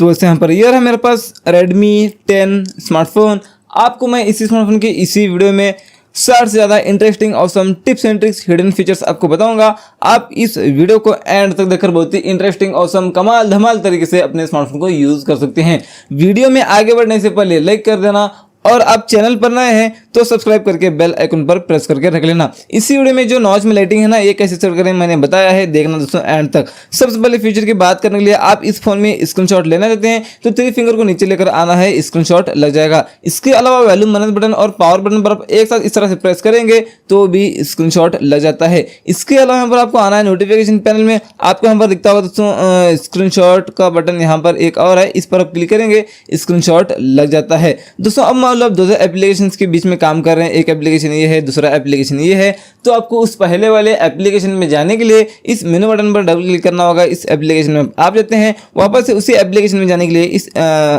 तो वैसे यहाँ पर ये है मेरे पास Redmi 10 स्मार्टफोन। आपको मैं इसी स्मार्टफोन के इसी वीडियो में 60 से ज़्यादा interesting awesome tips and tricks hidden features आपको बताऊंगा। आप इस वीडियो को एंड तक देखकर बहुत ही इंटरेस्टिंग ऑसम कमाल धमाल तरीके से अपने स्मार्टफोन को यूज़ कर सकते हैं। वीडियो में आगे बढ़ने से पहले लाइक कर देना और आप चैनल पर नए हैं तो सब्सक्राइब करके बेल आइकन पर प्रेस करके रख लेना। इसी वीडियो में जो नॉच में लाइटिंग है ना, ये कैसे सेट करें मैंने बताया है, देखना दोस्तों एंड तक। सबसे पहले फीचर की बात करने के लिए आप इस फोन में स्क्रीनशॉट लेना चाहते हैं तो 3 फिंगर को नीचे लेकर आना है, स्क्रीनशॉट लग जाएगा। इसके अलावा वॉल्यूम माइनस बटन और पावर बटन पर आप एक साथ इस तरह से प्रेस करेंगे तो भी स्क्रीनशॉट लग जाता है। इसके अलावा यहाँ पर आपको आना है नोटिफिकेशन पैनल में, आपको यहाँ पर दिखता होगा दोस्तों स्क्रीनशॉट का बटन, यहाँ पर एक और है, इस पर आप क्लिक करेंगे स्क्रीनशॉट लग जाता है। दोस्तों अब मान लो आप 2 एप्लीकेशन के बीच में काम कर रहे हैं, एक एप्लीकेशन ये है, दूसरा एप्लीकेशन ये है, तो आपको उस पहले वाले एप्लीकेशन में जाने के लिए इस मेनू बटन पर डबल क्लिक करना होगा। इस एप्लीकेशन में आप जाते हैं, वापस से उसी एप्लीकेशन में जाने के लिए इस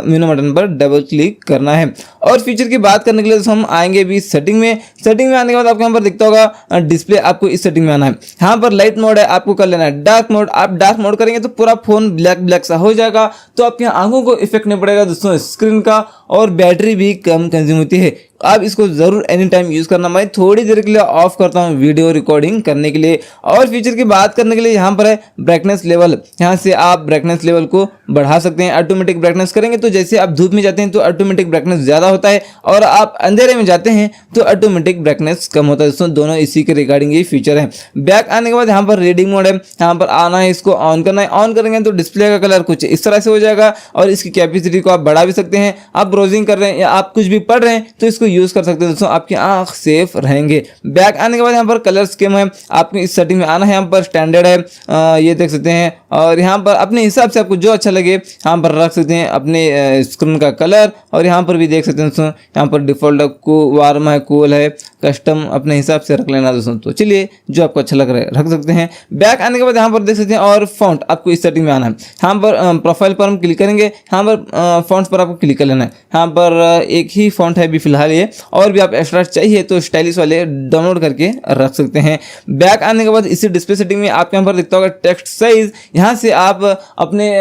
मेनू बटन पर डबल क्लिक करना है। और फीचर की बात करने के लिए हम आएंगे भी सेटिंग में। सेटिंग में आने के बाद आपको यहाँ पर दिखता होगा डिस्प्ले, आपको इस सेटिंग में आना है। यहाँ पर लाइट मोड है, आपको कर लेना है डार्क मोड। आप डार्क मोड करेंगे तो पूरा फोन ब्लैक सा हो जाएगा, तो आपकी आंखों को इफेक्ट नहीं पड़ेगा दोस्तों स्क्रीन का, और बैटरी भी कम कंज्यूम होती है। आप इसको जरूर एनी टाइम यूज करना। मैं थोड़ी देर के लिए ऑफ करता हूँ वीडियो रिकॉर्डिंग करने के लिए। और फीचर की बात करने के लिए यहाँ पर है ब्राइटनेस लेवल, यहाँ से आप ब्राइटनेस लेवल को बढ़ा सकते हैं। ऑटोमेटिक ब्राइटनेस करेंगे तो जैसे आप धूप में जाते हैं तो ऑटोमेटिक ब्राइटनेस ज़्यादा होता है, और आप अंधेरे में जाते हैं तो ऑटोमेटिक ब्राइटनेस कम होता है। दोस्तों दोनों इसी के रिगार्डिंग ये फीचर है। बैक आने के बाद यहाँ पर रीडिंग मोड है, यहाँ पर आना है, इसको ऑन करना है। ऑन करेंगे तो डिस्प्ले का कलर कुछ इस तरह से हो जाएगा, और इसकी कैपेसिटी को आप बढ़ा भी सकते हैं। आप ब्राउजिंग कर रहे हैं या आप कुछ भी पढ़ रहे हैं तो इसको यूज कर सकते हैं दोस्तों, आपकी आंख सेफ रहेंगे। बैक आने के बाद यहाँ पर कलर स्कीम है, आपको इस सेटिंग में आना है। यहाँ पर स्टैंडर्ड है, ये देख सकते हैं, और यहाँ पर अपने हिसाब से आपको जो अच्छा लगे यहाँ पर रख सकते हैं अपने स्क्रीन का कलर। और यहाँ पर भी देख सकते हैं दोस्तों, यहाँ पर डिफॉल्ट को वार्म है, कूल है, कस्टम अपने हिसाब से रख लेना दोस्तों। तो चलिए जो आपको अच्छा लग रहा है रख सकते हैं। बैक आने के बाद यहाँ पर देख सकते हैं, और फॉन्ट आपको इस सेटिंग में आना है। यहाँ पर प्रोफाइल पर हम क्लिक करेंगे, यहाँ पर फॉन्ट्स पर आपको क्लिक कर लेना है। यहाँ पर एक ही फॉन्ट है अभी फिलहाल ये, और भी आप एक्स्ट्रा चाहिए तो स्टाइलिश वाले डाउनलोड करके रख सकते हैं। बैक आने के बाद इसी डिस्प्ले सेटिंग में आपके यहाँ पर दिखता होगा टेक्स्ट साइज, यहाँ से आप अपने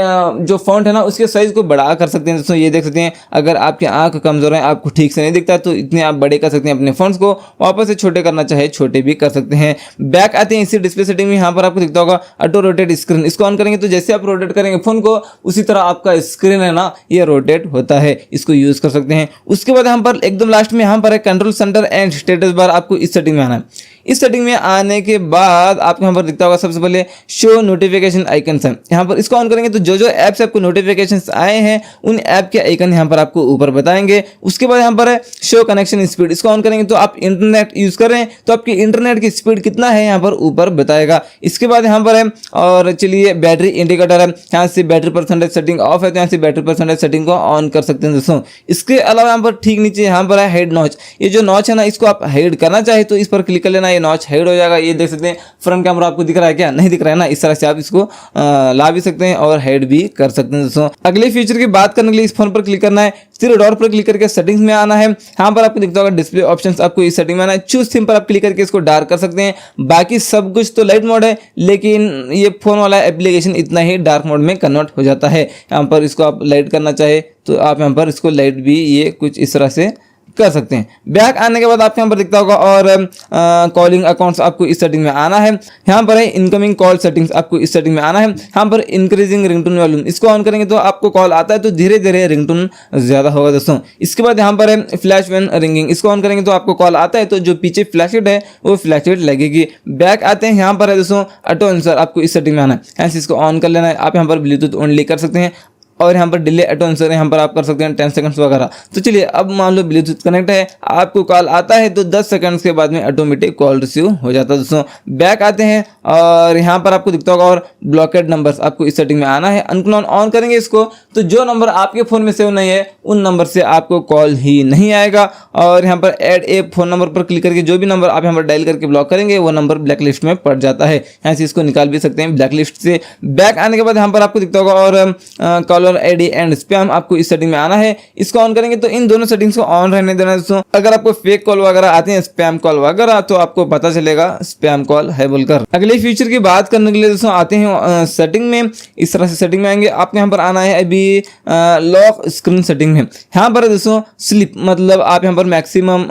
जो फॉन्ट है ना उसके साइज को बड़ा कर सकते हैं दोस्तों। ये देख सकते हैं, अगर आपकी आंख कमजोर है, आपको ठीक से नहीं दिखता तो इतने आप बड़े कर सकते हैं अपने फॉन्ट्स को, वापस से छोटे करना चाहे छोटे भी कर सकते हैं। बैक आते हैं इसी डिस्प्ले सेटिंग में, यहाँ पर आपको दिखता होगा ऑटो रोटेट स्क्रीन, इसको ऑन करेंगे तो जैसे आप रोटेट करेंगे फोन को उसी तरह आपका स्क्रीन है ना ये रोटेट होता है, इसको यूज कर सकते हैं। उसके बाद यहाँ पर एकदम लास्ट में यहाँ पर है control centre and status bar, आपको इस सेटिंग में आना है। इस सेटिंग में आने के बाद आपको यहाँ पर दिखता होगा सबसे पहले शो नोटिफिकेशन आइकन्स है, यहाँ पर इसको ऑन करेंगे तो जो जो ऐप से आपको नोटिफिकेशंस आए हैं उन ऐप के आइकन यहाँ पर आपको ऊपर बताएंगे। उसके बाद यहाँ पर है शो कनेक्शन स्पीड, इसको ऑन करेंगे तो आप इंटरनेट यूज कर रहे हैं तो आपकी इंटरनेट की स्पीड कितना है यहाँ पर ऊपर बताएगा। इसके बाद यहाँ पर है, और चलिए बैटरी इंडिकेटर है, यहाँ से बैटरी परसेंटेज सेटिंग ऑफ है तो यहाँ से बैटरी परसेंटेज सेटिंग को ऑन कर सकते हैं दोस्तों। इसके अलावा यहाँ पर ठीक नीचे यहाँ पर है हेड नॉच, ये जो नॉच है ना इसको आप हाइड करना चाहे तो इस पर क्लिक कर लेना, ये नॉच हाइड हो जाएगा। ये देख सकते हैं फ्रंट कैमरा आपको दिख रहा है क्या, नहीं दिख रहा है ना, इस तरह से आप इसको ला भी सकते हैं और हाइड भी कर सकते हैं दोस्तों। अगले फीचर की बात करने के लिए इस फोन पर क्लिक करना है, थ्री डॉट पर क्लिक करके सेटिंग्स में आना है। यहाँ पर आपको दिखता होगा डिस्प्ले ऑप्शंस, आपको इस सेटिंग में आना है। चूज थीम पर आप क्लिक करके इसको डार्क कर सकते हैं। बाकी सब कुछ तो लाइट मोड है, लेकिन ये फोन वाला एप्लीकेशन इतना ही डार्क मोड में कन्वर्ट हो जाता है। यहाँ पर इसको आप लाइट करना चाहे तो आप यहाँ पर इसको लाइट भी ये कुछ इस तरह से कर सकते हैं। बैक आने के बाद आपको यहाँ पर दिखता होगा, और कॉलिंग अकाउंट्स आपको इस सेटिंग में आना है। यहाँ पर है इनकमिंग कॉल सेटिंग्स, आपको इस सेटिंग में आना है। यहाँ पर इंक्रीजिंग रिंगटोन वॉल्यूम, इसको ऑन करेंगे तो आपको कॉल आता है तो धीरे धीरे रिंगटोन ज्यादा होगा दोस्तों। इसके बाद यहाँ पर है फ्लैश व्हेन रिंगिंग, इसको ऑन करेंगे तो आपको कॉल आता है तो जो पीछे फ्लैशलाइट है वो फ्लैशलाइट लगेगी। बैक आते हैं, यहाँ पर है दोस्तों ऑटो आंसर, आपको इस सेटिंग में आना है, यहाँ से इसको ऑन कर लेना है। आप यहाँ पर ब्लूटूथ ओनली कर सकते हैं, और यहाँ पर डिले ऑटो आंसर यहाँ पर आप कर सकते हैं 10 सेकंड्स वगैरह। तो चलिए अब मान लो ब्लूटूथ कनेक्ट है, आपको कॉल आता है तो 10 सेकंड्स के बाद में ऑटोमेटिक कॉल रिसीव हो जाता है दोस्तों। बैक आते हैं, और यहाँ पर आपको दिखता होगा और ब्लॉकेड नंबर्स, आपको इस सेटिंग में आना है। अनक्लोन ऑन करेंगे इसको तो जो नंबर आपके फ़ोन में सेव नहीं है उन नंबर से आपको कॉल ही नहीं आएगा। और यहाँ पर ऐड ए फोन नंबर पर क्लिक करके जो भी नंबर आप यहाँ पर डायल करके ब्लॉक करेंगे वो नंबर ब्लैक लिस्ट में पड़ जाता है, यहाँ से इसको निकाल भी सकते हैं ब्लैक लिस्ट से। बैक आने के बाद यहाँ पर आपको दिखता होगा और caller caller ID and spam, आपको इस सेटिंग में आना है। इसको ऑन करेंगे तो इन दोनों सेटिंग्स को ऑन रहने देना दोस्तों। अगर आपको फेक कॉल वगैरह आते हैं, स्पैम कॉल वगैरह, तो आपको पता चलेगा स्पैम कॉल है बोलकर। अगले फीचर की बात करने के लिए दोस्तों आते हैं सेटिंग में। इस तरह से सेटिंग में आएंगे, आपको यहाँ पर आना है अभी लॉक स्क्रीन सेटिंग में। यहाँ पर दोस्तों स्लिप मतलब आप यहाँ पर मैक्सिमम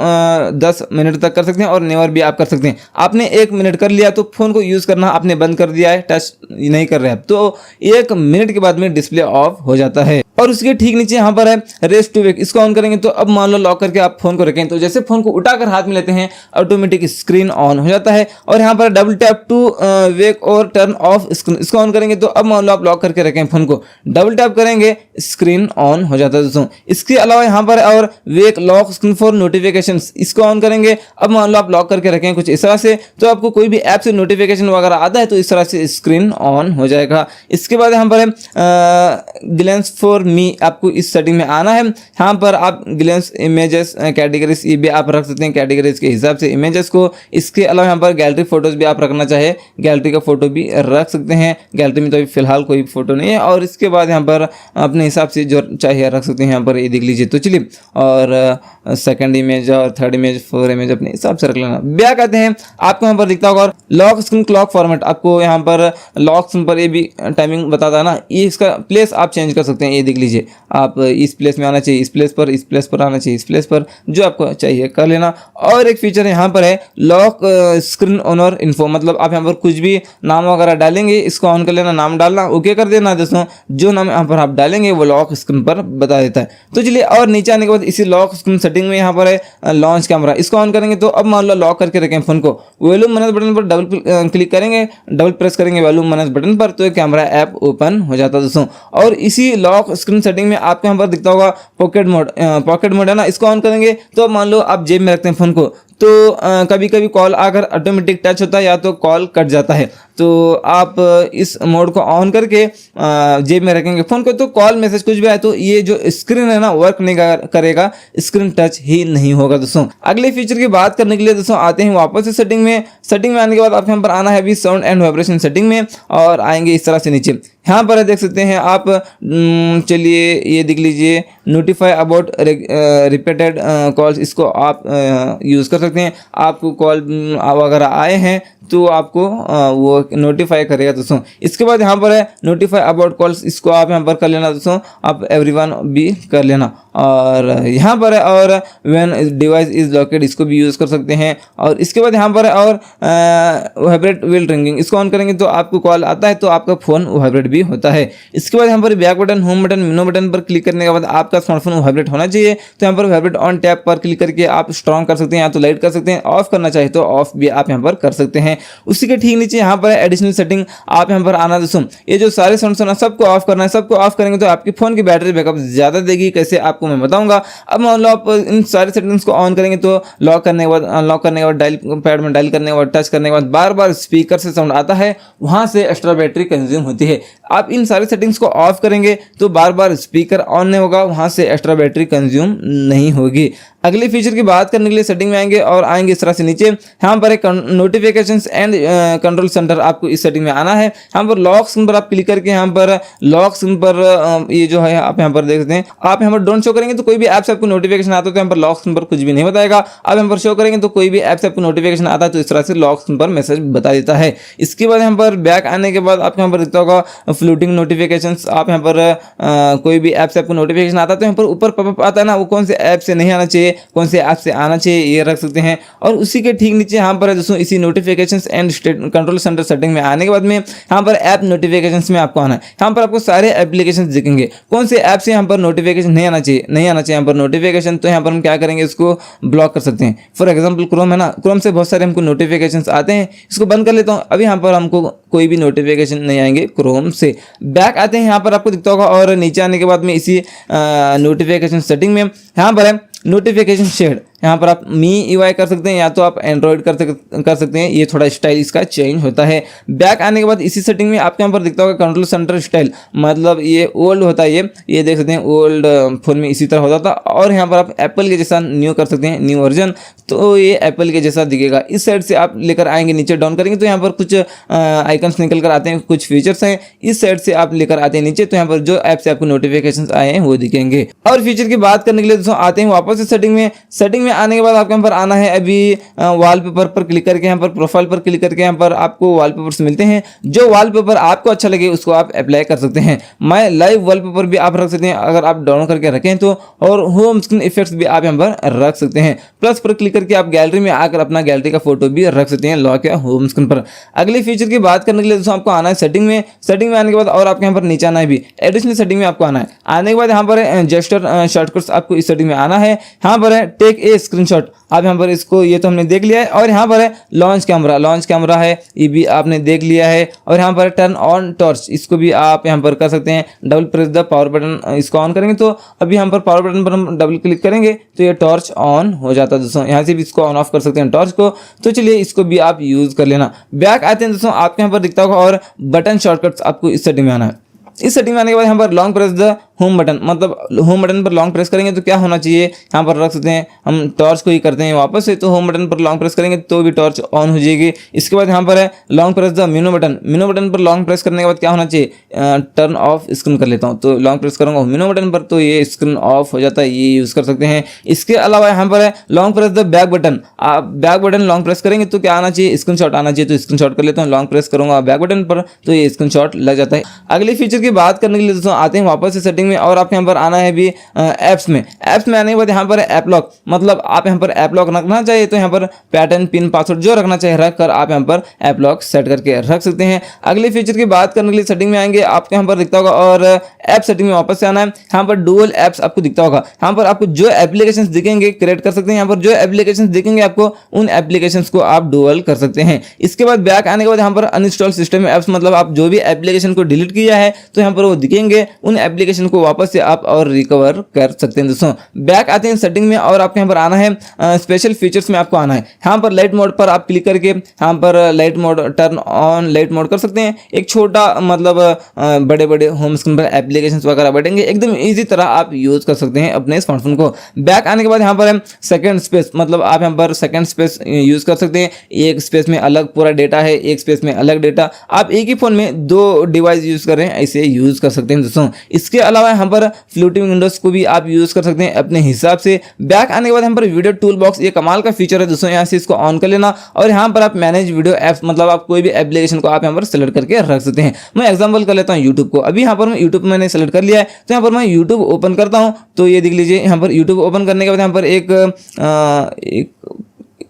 10 मिनट तक कर सकते हैं और नेवर भी आप कर सकते हैं। आपने 1 मिनट कर लिया तो फोन को यूज करना आपने बंद कर दिया है, टच नहीं कर रहे हैं, तो 1 मिनट के बाद में डिस्प्ले ऑफ हो जाता है। और उसके ठीक नीचे यहाँ पर है रेस्ट टू वेक, इसको ऑन करेंगे तो अब मान लो लॉक करके आप फोन को रखें तो जैसे फोन को उठाकर हाथ में लेते हैं ऑटोमेटिक स्क्रीन ऑन हो जाता है। और यहाँ पर डबल टैप टू वेक और टर्न ऑफ स्क्रीन, इसको ऑन करेंगे तो अब मान लो आप लॉक करके रखें फोन को, डबल टैप करेंगे स्क्रीन ऑन हो जाता है दोस्तों। इसके अलावा यहाँ पर और वेक लॉक स्क्रीन फॉर नोटिफिकेशंस, इसको ऑन करेंगे, अब मान लो आप लॉक करके रखें कुछ इस तरह से, तो आपको कोई भी ऐप से नोटिफिकेशन वगैरह आता है तो इस तरह से स्क्रीन ऑन हो जाएगा। इसके बाद यहाँ पर है ग्लेंस फॉर मी, आपको इस सेटिंग में आना है। यहाँ पर आप ग्लेंस इमेजेस कैटेगरीज ये भी आप रख सकते हैं कैटेगरीज के हिसाब से इमेजेस को। इसके अलावा यहाँ पर गैलरी फोटोज भी आप रखना चाहे गैलरी का फोटो भी रख सकते हैं। गैलरी में तो अभी फिलहाल कोई फोटो नहीं है। और इसके बाद यहाँ पर अपने हिसाब से जो चाहिए रख सकते हैं, यहाँ पर ये देख लीजिए। तो चलिए, और सेकंड इमेज और थर्ड इमेज, 4 इमेज अपने हिसाब से रख लेना। बैक आते हैं, आपको यहाँ पर दिखता होगा और लॉक स्क्रीन क्लॉक फॉर्मेट, आपको यहाँ पर लॉक स्क्रीन पर ये भी टाइमिंग बताता है ना, ये इसका प्लेस आप चेंज कर सकते हैं। ये देख लीजिए, आप इस प्लेस में आना चाहिए, इस प्लेस पर आना चाहिए, इस प्लेस पर, जो आपको चाहिए कर लेना। और एक फीचर यहाँ पर है लॉक स्क्रीन ओनर इन्फो, मतलब आप यहाँ पर कुछ भी नाम वगैरह डालेंगे, इसको ऑन कर लेना, नाम डालना, ओके कर देना दोस्तों। जो नाम यहाँ पर आप डालेंगे वो लॉक स्क्रीन पर बता देता है। तो चलिए, और नीचे आने के बाद इसी लॉक स्क्रीन सेटिंग में यहाँ पर है लॉन्च कैमरा, इसको ऑन करेंगे तो अब मान लो लॉक करके रखें फोन को, वॉल्यूम मैनेज बटन पर डबल क्लिक करेंगे, डबल प्रेस करेंगे वॉल्यूम मैनेज बटन पर, तो कैमरा ऐप ओपन हो जाता है दोस्तों। और इसी लॉक स्क्रीन सेटिंग में आपको यहाँ पर दिखता होगा पॉकेट मोड है ना, इसको ऑन करेंगे तो मान लो आप जेब में रखते हैं फोन को, तो कभी कभी कॉल आकर ऑटोमेटिक टच होता है या तो कॉल कट जाता है, तो आप इस मोड को ऑन करके जेब में रखेंगे फोन को, तो कॉल मैसेज कुछ भी आए तो ये जो स्क्रीन है ना वर्क नहीं करेगा, स्क्रीन टच ही नहीं होगा दोस्तों। अगले फीचर की बात करने के लिए दोस्तों आते हैं वापस से सेटिंग में। सेटिंग में आने के बाद आपको यहाँ पर आना है अभी साउंड एंड वाइब्रेशन सेटिंग में, और आएंगे इस तरह से नीचे। यहाँ पर देख सकते हैं आप, चलिए ये देख लीजिए, नोटिफाई अबाउट रिपीटेड कॉल्स, इसको आप यूज़ कर सकते हैं। आपको कॉल वगैरह आए हैं तो आपको वो नोटिफाई करेगा दोस्तों। इसके बाद यहाँ पर है नोटिफाई अबाउट कॉल्स, इसको आप यहाँ पर कर लेना दोस्तों, आप एवरीवन भी कर लेना। और यहाँ पर है और व्हेन डिवाइस इज लॉकेड, इसको भी यूज़ कर सकते हैं। और इसके बाद यहाँ पर है और वाइब्रेट व्हील रिंगिंग, इसको ऑन करेंगे तो आपको कॉल आता है तो आपका फ़ोन वाइब्रेट भी होता है। इसके बाद यहाँ पर बैक बटन, होम बटन, मेनू बटन पर क्लिक करने के बाद आपका स्मार्टफोन वाइब्रेट होना चाहिए, तो यहाँ पर वाइब्रेट ऑन टैप पर क्लिक करके आप स्ट्रॉन्ग कर सकते हैं या तो लाइट कर सकते हैं, ऑफ करना चाहे तो ऑफ भी आप यहाँ पर कर सकते हैं। उसी के ठीक नीचे यहाँ पर एडिशनल सेटिंग, आप यहाँ पर आना दोस्तों, ये जो सारे साउंड है सबको ऑफ करना है। सबको ऑफ करेंगे तो आपके फोन की बैटरी बैकअप ज़्यादा देगी, कैसे आपको मैं बताऊंगा। अब मान लो आप इन सारे सेटिंग्स को ऑन करेंगे तो लॉक करने के बाद, अनलॉक करने के बाद, डायल पैड में डायल करने के बाद, टच करने के बाद बार बार स्पीकर से साउंड आता है, वहाँ से एक्स्ट्रा बैटरी कंज्यूम होती है। आप इन सारे सेटिंग्स को ऑफ करेंगे तो बार बार स्पीकर ऑन नहीं होगा, वहाँ से एक्स्ट्रा बैटरी कंज्यूम नहीं होगी। अगले फीचर की बात करने के लिए सेटिंग में आएंगे और आएंगे इस तरह से नीचे। यहाँ पर एक नोटिफिकेशंस एंड कंट्रोल सेंटर, आपको इस सेटिंग में आना है। यहाँ पर लॉक स्क्रीन पर आप क्लिक करके यहाँ पर लॉक स्क्रीन पर ये जो है आप यहाँ पर देख सकते हैं। आप यहाँ पर डोंट शो करेंगे तो कोई भी ऐप से आपको नोटिफिकेशन आता है तो यहाँ पर लॉक स्क्रीन पर कुछ भी नहीं बताएगा। आप यहाँ पर शो करेंगे तो कोई भी ऐप से आपको नोटिफिकेशन आता है तो इस तरह से लॉक स्क्रीन पर मैसेज बता देता है। इसके बाद यहाँ पर बैक आने के बाद आपको यहाँ पर दिखता होगा फ्लोटिंग नोटिफिकेशंस। आप यहाँ पर कोई भी ऐप से आपको नोटिफिकेशन आता है तो यहाँ पर ऊपर पॉपअप आता है ना, वो कौन से ऐप से नहीं आना चाहिए, कौन से ऐप से आना चाहिए, ये रख सकते हैं। और उसी के ठीक नीचे यहाँ पर है दोस्तों, इसी notifications and control centre setting में आने के बाद में यहाँ पर ऐप नोटिफिकेशंस में आपको आना है। यहाँ पर आपको सारे एप्लीकेशंस दिखेंगे, कौन से ऐप से यहाँ पर नोटिफिकेशन नहीं आना चाहिए यहाँ पर नोटिफिकेशन, तो यहाँ पर हम क्या करेंगे, इसको ब्लॉक कर सकते हैं। फॉर एग्जाम्पल क्रोम है ना, क्रोम से बहुत सारे हमको नोटिफिकेशंस आते हैं, इसको बंद कर लेता हूँ। अभी यहाँ पर हमको कोई भी नोटिफिकेशन नहीं आएंगे क्रोम से। बैक आते हैं, यहाँ पर आपको दिखता होगा और नीचे आने के बाद में इसी नोटिफिकेशन सेटिंग में यहाँ पर है नोटिफिकेशन शेड। यहाँ पर आप मी यूआई कर सकते हैं या तो आप एंड्रॉइड कर सकते हैं। ये थोड़ा स्टाइल इसका चेंज होता है। बैक आने के बाद इसी सेटिंग में आपके यहाँ पर दिखता होगा कंट्रोल सेंटर स्टाइल, मतलब ये ओल्ड होता है। ये देख सकते हैं ओल्ड फोन में इसी तरह होता था। और यहाँ पर आप एप्पल के जैसा न्यू कर सकते हैं, न्यू वर्जन, तो ये एप्पल के जैसा दिखेगा। इस साइड से आप लेकर आएंगे, नीचे डाउन करेंगे तो यहाँ पर कुछ आइकन्स निकल कर आते हैं, कुछ फीचर्स हैं। इस साइड से आप लेकर आते हैं नीचे तो यहाँ पर जो ऐप से आपको नोटिफिकेशन आए हैं वो दिखेंगे। और फीचर की बात करने के लिए दोस्तों आते हैं वापस से सेटिंग में। सेटिंग में आने के बाद आपके यहाँ पर आना है अभी वॉलपेपर पर क्लिक करके, यहाँ पर प्रोफाइल पर क्लिक करके यहाँ पर आपको वॉलपेपर्स मिलते हैं। जो वॉलपेपर आपको अच्छा लगे उसको आप अप्लाई कर सकते हैं। माय लाइव वॉलपेपर भी आप रख सकते हैं अगर आप डाउनलोड करके रखें तो, और होम स्क्रीन इफेक्ट्स भी आप यहाँ पर रख सकते हैं। प्लस पर क्लिक करके आप गैलरी में आकर अपना गैलरी का फोटो भी रख सकते हैं लॉक या होम स्क्रीन पर। अगली फीचर की बात करने के लिए दोस्तों आपको आना है सेटिंग में। सेटिंग में आने के बाद और आपके यहाँ पर नीचे आना है भी एडिशनल सेटिंग में आपको आना है। आने के बाद यहाँ पर जेस्चर शॉर्टकट्स आपको इस सेटिंग में आना है। यहाँ पर है टेक ए स्क्रीनशॉट, आप यहाँ पर इसको, ये तो हमने देख लिया है। और यहाँ पर है लॉन्च कैमरा है, ये भी आपने देख लिया है। और यहाँ पर टर्न ऑन टॉर्च, इसको भी आप यहाँ पर कर सकते हैं। Double press the power button, इसको ऑन करेंगे तो अभी यहाँ पर पावर बटन पर हम डबल क्लिक करेंगे तो ये टॉर्च ऑन हो जाता है दोस्तों। यहाँ से भी इसको ऑन ऑफ कर सकते हैं टॉर्च को, तो चलिए इसको भी आप यूज कर लेना। बैक आते हैं दोस्तों, आपके यहाँ पर दिखता होगा और बटन शॉर्टकट्स आपको इस सेटिंग में आना है। इस सेटिंग में आने के बाद यहाँ पर long press the home button, मतलब होम बटन पर लॉन्ग प्रेस करेंगे तो क्या होना चाहिए, यहाँ पर रख सकते हैं। हम टॉर्च को ही करते हैं वापस से, तो होम बटन पर लॉन्ग प्रेस करेंगे तो भी टॉर्च ऑन हो जाएगी। इसके बाद यहाँ पर है long press the menu button पर लॉन्ग प्रेस करने के बाद क्या होना चाहिए, टर्न ऑफ स्क्रीन कर लेता हूँ, तो लॉन्ग प्रेस करूँगा मेनू बटन पर तो ये स्क्रीन ऑफ हो जाता है, ये यूज़ कर सकते हैं। इसके अलावा यहाँ पर है long press the back button, आप बैक बटन लॉन्ग प्रेस करेंगे तो क्या आना चाहिए, स्क्रीनशॉट आना चाहिए, तो स्क्रीनशॉट कर लेता हूँ। लॉन्ग प्रेस करूँगा बैक बटन पर तो ये स्क्रीनशॉट लग जाता है। अगली फीचर की बात करने के लिए दोस्तों आते हैं वापस से सेटिंग में, और आप यहाँ पर आना है भी ऐप्स में आने के बाद यहाँ पर ऐप लॉक, मतलब आप यहाँ पर ऐप लॉक रखना चाहिए तो यहाँ पर पैटर्न पिन पासवर्ड जो रखना चाहिए रख कर आप यहाँ पर ऐप लॉक सेट करके रख सकते हैं। अगले फीचर की बात करने के लिए सेटिंग में आएंगे, आपको यहाँ पर दिखता होगा और ऐप सेटिंग में वापस से आना है। यहाँ पर डुअल ऐप्स आपको दिखता होगा, यहाँ पर आपको जो एप्लीकेशंस दिखेंगे क्रिएट कर सकते हैं। यहाँ पर जो एप्लीकेशंस दिखेंगे आपको उन एप्लीकेशंस को आप डुअल कर सकते हैं। इसके बाद बैक आने के बाद यहाँ पर अनइंस्टॉल सिस्टम ऐप्स, मतलब आप जो भी एप्लीकेशन को डिलीट किया है तो यहाँ पर वो दिखेंगे, उन एप्लीकेशन को वापस से आप और रिकवर कर सकते हैं दोस्तों। बैक आते हैं सेटिंग में और आपको यहाँ पर आना है स्पेशल फीचर्स में आपको आना है। यहाँ पर लाइट मोड पर आप क्लिक करके यहाँ पर light mode turn on light mode कर सकते हैं। एक छोटा मतलब बड़े बड़े होम स्क्रीन पर एप्लीकेशंस वगैरह बैठेंगे, एकदम इजी तरह आप यूज कर सकते हैं अपने स्मार्टफोन को। बैक आने के बाद यहाँ पर है सेकंड स्पेस, मतलब आप यहाँ पर सेकंड स्पेस यूज कर सकते हैं। एक स्पेस में अलग पूरा डेटा है, एक स्पेस में अलग डेटा, आप एक ही फोन में दो डिवाइस यूज कर रहे हैं ऐसे यूज कर सकते हैं दोस्तों। इसके अलावा यहाँ पर फ्लोटिंग विंडोज को भी आप यूज कर सकते हैं अपने हिसाब से। बैक आने के बाद यहाँ पर वीडियो टूल बॉक्स, ये कमाल का फीचर है दोस्तों, यहाँ से इसको ऑन कर लेना और यहाँ पर आप मैनेज वीडियो एप्स, मतलब आप कोई भी एप्लीकेशन को आप यहाँ पर सेलेक्ट करके रख सकते हैं। मैं एग्जांपल कर लेता हूँ यूट्यूब को। अभी यहाँ पर मैं यूट्यूब मैंने सेलेक्ट कर लिया है तो यहाँ पर मैं यूट्यूब ओपन करता हूँ तो ये देख लीजिए, यहाँ पर यूट्यूब ओपन करने के बाद यहाँ पर एक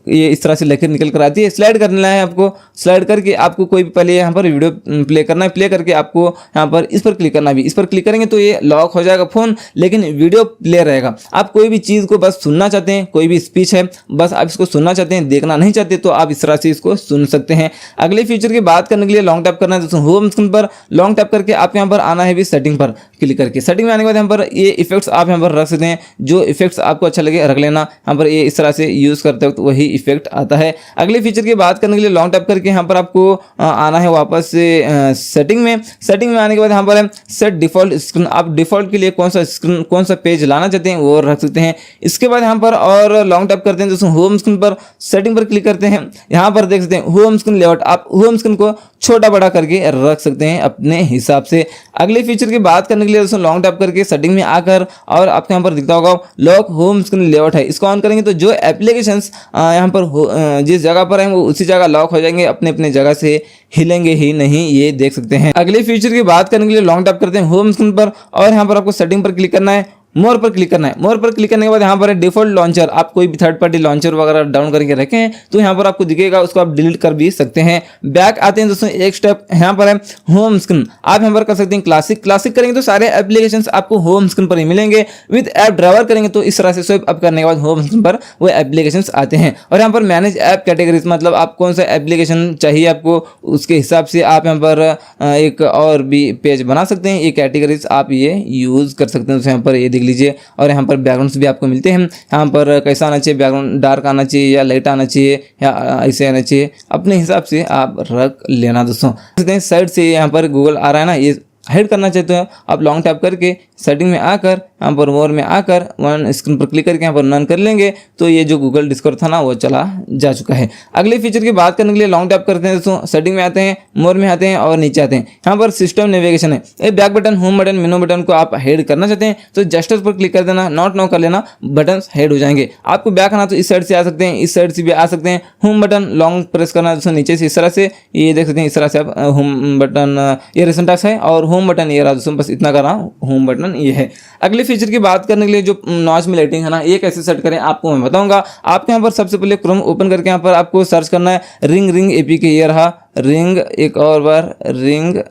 ये इस तरह से लेकर निकल कर आती है। स्लाइड करना है आपको, स्लाइड करके आपको कोई भी पहले यहाँ पर वीडियो प्ले करना है, प्ले करके आपको यहाँ पर इस पर क्लिक करना है। इस पर क्लिक करेंगे तो ये लॉक हो जाएगा फोन, लेकिन वीडियो प्ले रहेगा। आप कोई भी चीज़ को बस सुनना चाहते हैं, कोई भी स्पीच है बस आप इसको सुनना चाहते हैं, देखना नहीं चाहते तो आप इस तरह से इसको सुन सकते हैं। अगले फीचर की बात करने के लिए लॉन्ग टैप करना है दोस्तों। होम स्क्रीन पर लॉन्ग टैप करके आप यहाँ पर आना है भी सेटिंग पर क्लिक करके। सेटिंग में आने के बाद यहाँ पर ये इफेक्ट्स आप यहाँ पर रख सकते हैं, जो इफेक्ट्स आपको अच्छा लगे रख लेना। यहाँ पर ये इस तरह से यूज़ करते वक्त वही इफेक्ट आता है। अगले फीचर की बात करने के लिए लॉन्ग टैप करके यहाँ पर आपको आना है वापस से सेटिंग में। सेटिंग में आने के बाद यहाँ पर है सेट डिफॉल्ट स्क्रीन, आप डिफॉल्ट के लिए कौन सा पेज लाना चाहते हैं वो रख सकते हैं। इसके बाद यहाँ पर और लॉन्ग टैप करते हैं दोस्तों, होम स्क्रीन पर सेटिंग पर क्लिक करते हैं। यहाँ पर देख सकते हैं होम स्क्रीन लेआउट, आप होम स्क्रीन को छोटा बड़ा करके रख सकते हैं अपने हिसाब से। अगले फीचर की बात करने के लिए दोस्तों लॉन्ग टैप करके सेटिंग में आकर और आपके यहाँ पर दिखता होगा लॉक होम स्क्रीन लेआउट है, इसको ऑन करेंगे तो जो एप्लीकेशंस यहाँ पर जिस जगह पर है वो उसी जगह लॉक हो जाएंगे, अपने अपने जगह से हिलेंगे ही नहीं, ये देख सकते हैं। अगले फीचर की बात करने के लिए लॉन्ग टैप करते हैं होम स्क्रीन पर और यहाँ पर आपको सेटिंग पर क्लिक करना है, मोर पर क्लिक करना है। मोर पर क्लिक करने के बाद यहाँ पर है डिफॉल्ट लॉन्चर, आप कोई भी थर्ड पार्टी लॉन्चर वगैरह डाउन करके रखें तो यहाँ पर आपको दिखेगा, उसको आप डिलीट कर भी सकते हैं। बैक आते हैं दोस्तों, एक स्टेप यहाँ पर है होम स्क्रीन, आप यहाँ पर कर सकते हैं क्लासिक करेंगे तो सारे एप्लीकेशंस आपको होम स्क्रीन पर ही मिलेंगे। विद ऐप ड्राइवर करेंगे तो इस तरह से स्वाइप अप करने के बाद होम स्क्रीन पर वो एप्लीकेशंस आते हैं। और यहाँ पर मैनेज ऐप कैटेगरीज, मतलब आप कौन सा एप्लीकेशन चाहिए आपको उसके हिसाब से आप यहाँ पर एक और भी पेज बना सकते हैं, ये कैटेगरीज आप ये यूज कर सकते हैं। यहाँ पर ये देख लीजिए। और यहाँ पर बैकग्राउंड्स भी आपको मिलते हैं। यहाँ पर कैसा आना चाहिए, बैकग्राउंड डार्क आना चाहिए या लाइट आना चाहिए या ऐसे आना चाहिए, अपने हिसाब से आप रख लेना दोस्तों। साइड से यहाँ पर गूगल आ रहा है ना, ये हाइड करना चाहते हो आप लॉन्ग टैप करके सेटिंग में आकर यहाँ पर मोर में आकर वन स्क्रीन पर क्लिक करके यहाँ पर नन कर लेंगे तो ये जो गूगल डिस्कवर था ना वो चला जा चुका है। अगले फीचर की बात करने के लिए लॉन्ग टैप करते हैं दोस्तों, सेटिंग में आते हैं, मोर में आते हैं और नीचे आते हैं। यहाँ पर सिस्टम नेविगेशन है, ये बैक बटन, होम बटन, मेनू बटन को आप हेड करना चाहते हैं तो जस्टर्स पर क्लिक कर देना, नॉट नो कर लेना, बटन हेड हो जाएंगे। आपको बैक आना तो इस साइड से आ सकते हैं, इस साइड से भी आ सकते हैं। होम बटन लॉन्ग प्रेस करना दोस्तों नीचे से इस तरह से, ये देख सकते हैं इस तरह से आप होम बटन, ये रिसेंट टास्क है और होम बटन ये रहा दोस्तों, बस इतना कर रहा हूँ, होम बटन ये है। अगले फीचर की बात करने के लिए जो नॉइज में लाइटिंग है ना, ये कैसे सेट करें आपको मैं बताऊंगा। आपके यहाँ पर सबसे पहले क्रोम ओपन करके यहाँ पर आपको सर्च करना है रिंग एपीके, ये रहा रिंग, एक और बार रिंग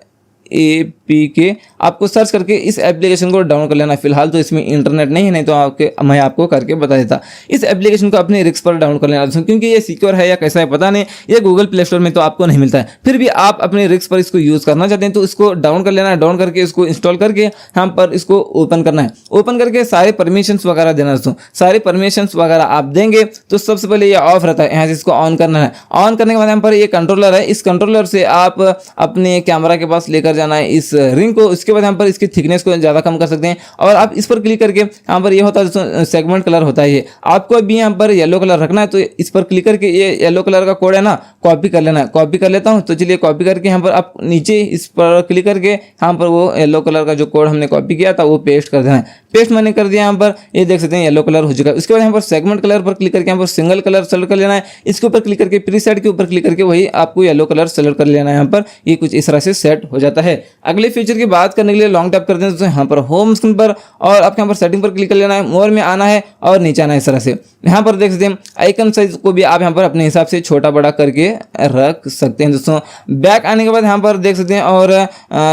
APK, आपको सर्च करके इस एप्लीकेशन को डाउनलोड कर लेना। फिलहाल तो इसमें इंटरनेट नहीं है, नहीं तो मैं आपको करके बता देता। इस एप्लीकेशन को अपने रिस्क पर डाउनलोड कर लेना क्योंकि ये सिक्योर है या कैसा है पता नहीं, ये गूगल प्ले स्टोर में तो आपको नहीं मिलता है। फिर भी आप अपने रिस्क पर इसको यूज़ करना चाहते हैं तो इसको डाउन कर लेना है। डाउन करके इसको इंस्टॉल करके यहाँ पर इसको ओपन करना है। ओपन करके सारे परमिशंस वगैरह देना दोस्तों, सारे परमिशंस वगैरह आप देंगे तो सबसे पहले ये ऑफ रहता है, यहाँ से इसको ऑन करना है। ऑन करने के बाद यहाँ पर ये कंट्रोलर है, इस कंट्रोलर से आप अपने कैमरा के पास लेकर जाना है इस रिंग को। इसके बाद यहाँ पर इसकी थिकनेस को ज़्यादा कम कर सकते हैं और आप इस पर क्लिक करके यहाँ पर ये होता है सेगमेंट कलर होता है, ये आपको अभी यहाँ पर येलो कलर रखना है तो इस पर क्लिक करके ये येलो कलर का कोड है ना कॉपी कर लेना है। कॉपी कर लेता हूँ तो चलिए कॉपी करके यहाँ पर आप नीचे इस पर क्लिक करके यहाँ पर वो येलो कलर का जो कोड हमने कॉपी किया था वो पेस्ट कर देना है। पेस्ट मैंने कर दिया, यहाँ पर ये देख सकते हैं येलो कलर हो चुका है। उसके बाद यहाँ पर सेगमेंट कलर पर क्लिक करके यहाँ पर सिंगल कलर सेलेक्ट कर लेना है। इसके ऊपर क्लिक करके प्रीसेट के ऊपर क्लिक करके वही आपको येलो कलर सेलेक्ट कर लेना है। यहाँ पर ये कुछ इस तरह से सेट हो जाता है। अगले फीचर की बात करने के लिए लॉन्ग टैप करते हैं तो यहाँ पर होम स्क्रीन पर और आपके यहाँ पर सेटिंग पर क्लिक कर लेना है, मोर में आना है और नीचे आना है इस तरह से। यहाँ पर देख सकते हैं आइकन साइज को भी आप यहाँ पर अपने हिसाब से छोटा बड़ा करके रख सकते हैं दोस्तों। बैक आने के बाद यहाँ पर देख सकते हैं और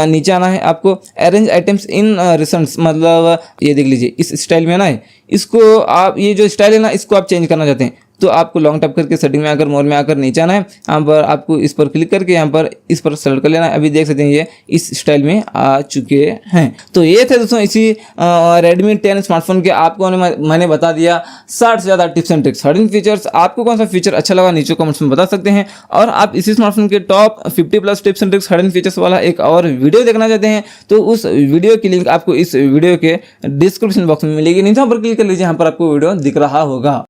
नीचे आना है आपको, अरेंज आइटम्स इन रिसेंट्स, मतलब ये देख लीजिए इस स्टाइल में ना है, इसको आप ये जो स्टाइल है ना इसको आप चेंज करना चाहते हैं तो आपको लॉन्ग टैप करके सेटिंग में आकर मोर में आकर नीचे आना है। यहाँ पर आपको इस पर क्लिक करके यहाँ पर इस पर सेलेक्ट कर लेना है। अभी देख सकते हैं ये इस स्टाइल में आ चुके हैं। तो ये थे दोस्तों इसी Redmi 10 स्मार्टफोन के आपको मैंने बता दिया 60 से ज़्यादा tips and tricks, hidden features. आपको कौन सा फीचर अच्छा लगा नीचे कमेंट्स में बता सकते हैं। और आप इसी स्मार्टफोन के top 50+ tips and tricks hidden features वाला एक और वीडियो देखना चाहते हैं तो उस वीडियो की लिंक आपको इस वीडियो के डिस्क्रिप्शन बॉक्स में मिलेगी। नीचे पर क्लिक कर लीजिए, यहाँ पर आपको वीडियो दिख रहा होगा।